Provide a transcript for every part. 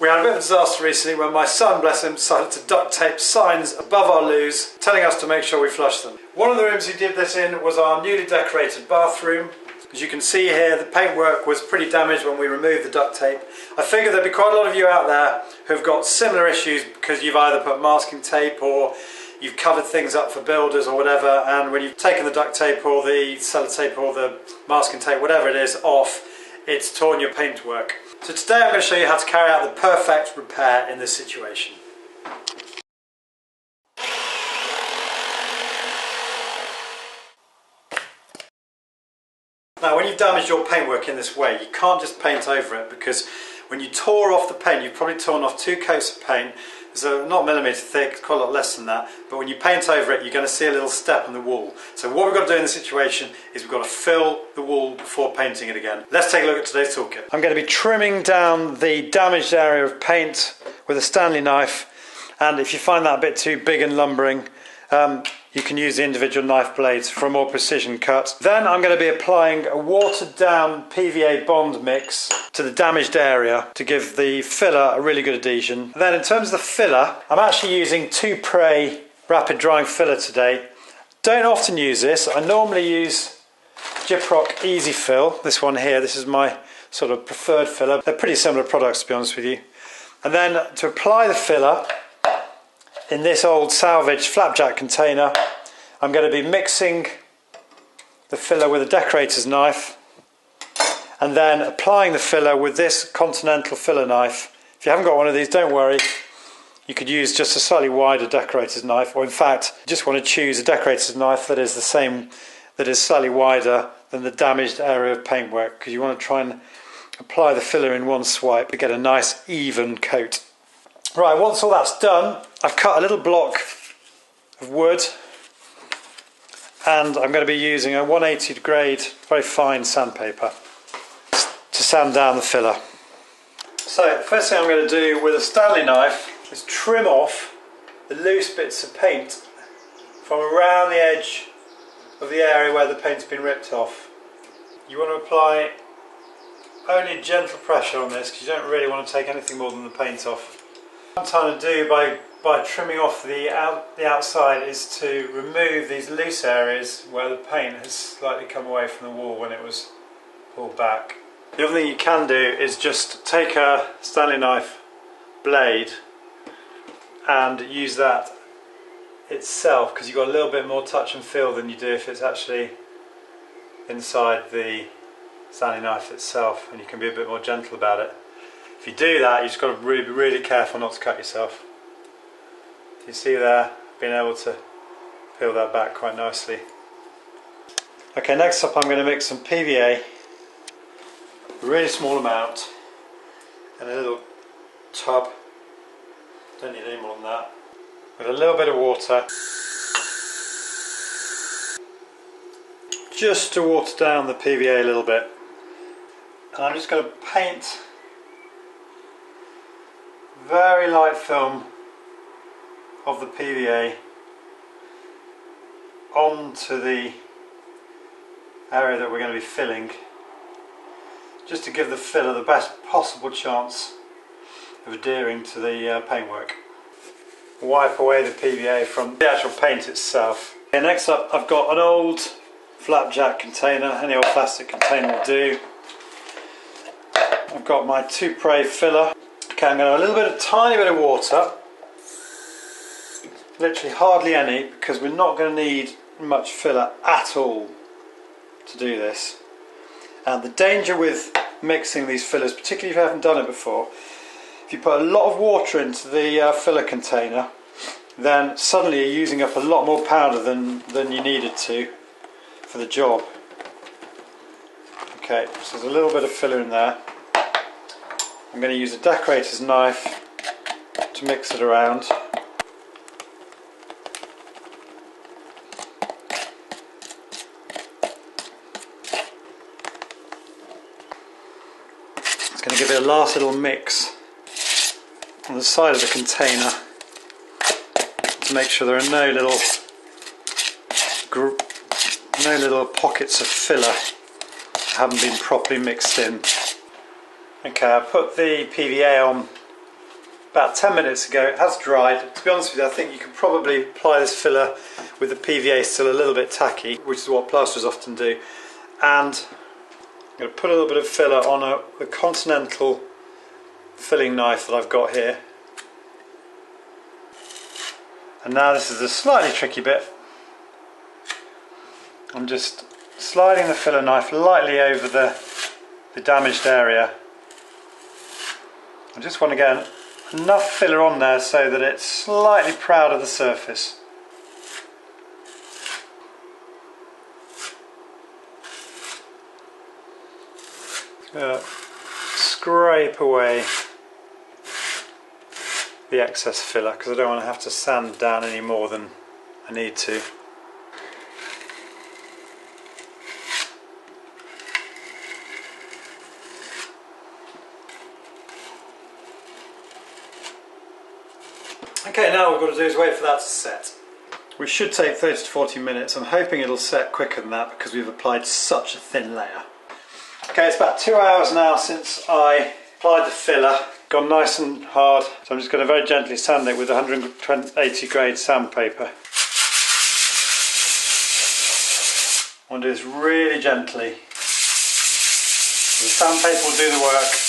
We had a bit of a disaster recently when my son, bless him, decided to duct tape signs above our loos telling us to make sure we flush them. One of the rooms he did this in was our newly decorated bathroom. As you can see here, the paintwork was pretty damaged when we removed the duct tape. I figure there'll be quite a lot of you out there who've got similar issues because you've either put masking tape or you've covered things up for builders or whatever, and when you've taken the duct tape or the sellotape or the masking tape, whatever it is, off, it's torn your paintwork. So today I'm going to show you how to carry out the perfect repair in this situation. Now when you've damaged your paintwork in this way, you can't just paint over it, because when you tore off the paint, you've probably torn off 2 coats of paint. So not millimetre thick, quite a lot less than that, but when you paint over it you're going to see a little step on the wall. So what we've got to do in this situation is we've got to fill the wall before painting it again. Let's take a look at today's toolkit. I'm going to be trimming down the damaged area of paint with a Stanley knife, and if you find that a bit too big and lumbering, you can use the individual knife blades for a more precision cut. Then I'm going to be applying a watered down PVA bond mix to the damaged area to give the filler a really good adhesion. And then in terms of the filler, I'm actually using 2-Pray rapid drying filler today. Don't often use this. I normally use Gyprock Easy Fill, this one here. This is my sort of preferred filler. They're pretty similar products, to be honest with you. And then to apply the filler, in this old salvage flapjack container, I'm going to be mixing the filler with a decorator's knife and then applying the filler with this Continental filler knife. If you haven't got one of these, don't worry. You could use just a slightly wider decorator's knife, or in fact, you just want to choose a decorator's knife that is the same, that is slightly wider than the damaged area of paintwork, because you want to try and apply the filler in one swipe to get a nice even coat. Right, once all that's done, I've cut a little block of wood, and I'm going to be using a 180 grade, very fine sandpaper to sand down the filler. So the first thing I'm going to do with a Stanley knife is trim off the loose bits of paint from around the edge of the area where the paint's been ripped off. You want to apply only gentle pressure on this because you don't really want to take anything more than the paint off. What I'm trying to do by trimming off the outside is to remove these loose areas where the paint has slightly come away from the wall when it was pulled back. The other thing you can do is just take a Stanley knife blade and use that itself, because you've got a little bit more touch and feel than you do if it's actually inside the Stanley knife itself, and you can be a bit more gentle about it. If you do that, you've just got to be really careful not to cut yourself. You see there, being able to peel that back quite nicely. Okay, next up I'm going to mix some PVA, a really small amount, in a little tub, don't need any more than that, with a little bit of water, just to water down the PVA a little bit. And I'm just going to paint very light film of the PVA onto the area that we're going to be filling, just to give the filler the best possible chance of adhering to the paintwork. Wipe away the PVA from the actual paint itself. Okay, next up I've got an old flapjack container, any old plastic container will do. I've got my 2-Pray filler. Okay, I'm going to have a little bit of tiny bit of water, literally hardly any, because we're not going to need much filler at all to do this. And the danger with mixing these fillers, particularly if you haven't done it before, if you put a lot of water into the filler container, then suddenly you're using up a lot more powder than you needed to for the job. Okay, so there's a little bit of filler in there. I'm going to use a decorator's knife to mix it around. It's going to give it a last little mix on the side of the container to make sure there are no little pockets of filler that haven't been properly mixed in. Okay, I put the PVA on about 10 minutes ago. It has dried. To be honest with you, I think you can probably apply this filler with the PVA still a little bit tacky, which is what plasterers often do. And I'm going to put a little bit of filler on a Continental filling knife that I've got here. And now this is a slightly tricky bit. I'm just sliding the filler knife lightly over the damaged area. I just want to get enough filler on there so that it's slightly proud of the surface. Scrape away the excess filler because I don't want to have to sand down any more than I need to. Okay, now what we've got to do is wait for that to set. We should take 30 to 40 minutes. I'm hoping it'll set quicker than that because we've applied such a thin layer. Okay, it's about 2 hours now since I applied the filler. Gone nice and hard, so I'm just going to very gently sand it with 180 grade sandpaper. I want to do this really gently. The sandpaper will do the work.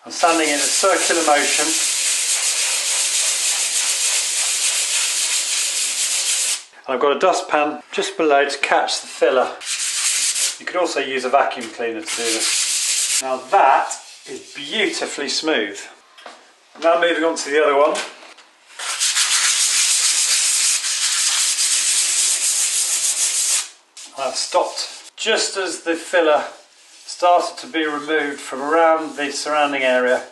I'm sanding in a circular motion. And I've got a dustpan just below to catch the filler. You could also use a vacuum cleaner to do this. Now that is beautifully smooth. Now moving on to the other one. I've stopped just as the filler started to be removed from around the surrounding area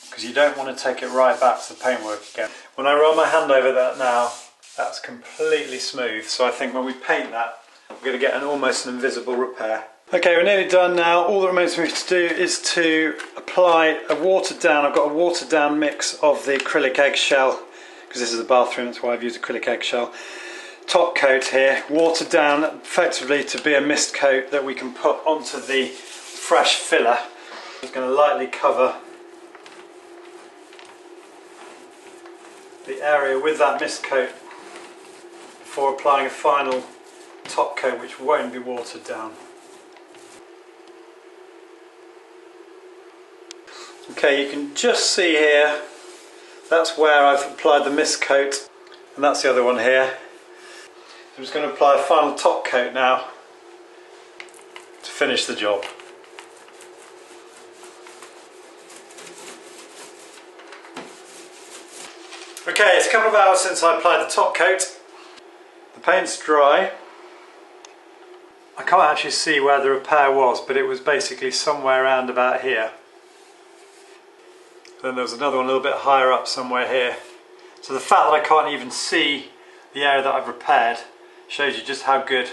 because you don't want to take it right back to the paintwork again. When I roll my hand over that now, that's completely smooth, so I think when we paint that we're going to get almost an invisible repair. Okay, we're nearly done now. All that remains for me to do is to apply a watered down, I've got a watered down mix of the acrylic eggshell, because this is a bathroom, that's why I've used acrylic eggshell. Top coat here, watered down effectively to be a mist coat that we can put onto the fresh filler. I'm just going to lightly cover the area with that mist coat before applying a final top coat which won't be watered down. Okay, you can just see here, that's where I've applied the mist coat, and that's the other one here. I'm just going to apply a final top coat now to finish the job. Okay, it's a couple of hours since I applied the top coat. The paint's dry. I can't actually see where the repair was, but it was basically somewhere around about here. Then there was another one a little bit higher up somewhere here. So the fact that I can't even see the area that I've repaired shows you just how good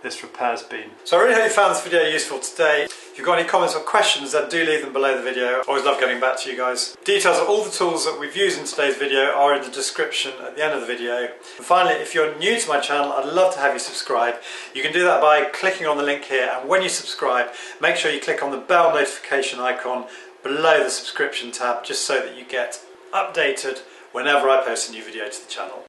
this repair's been. So I really hope you found this video useful today. If you've got any comments or questions, then do leave them below the video. I always love getting back to you guys. Details of all the tools that we've used in today's video are in the description at the end of the video. And finally, if you're new to my channel, I'd love to have you subscribe. You can do that by clicking on the link here, and when you subscribe, make sure you click on the bell notification icon below the subscription tab, just so that you get updated whenever I post a new video to the channel.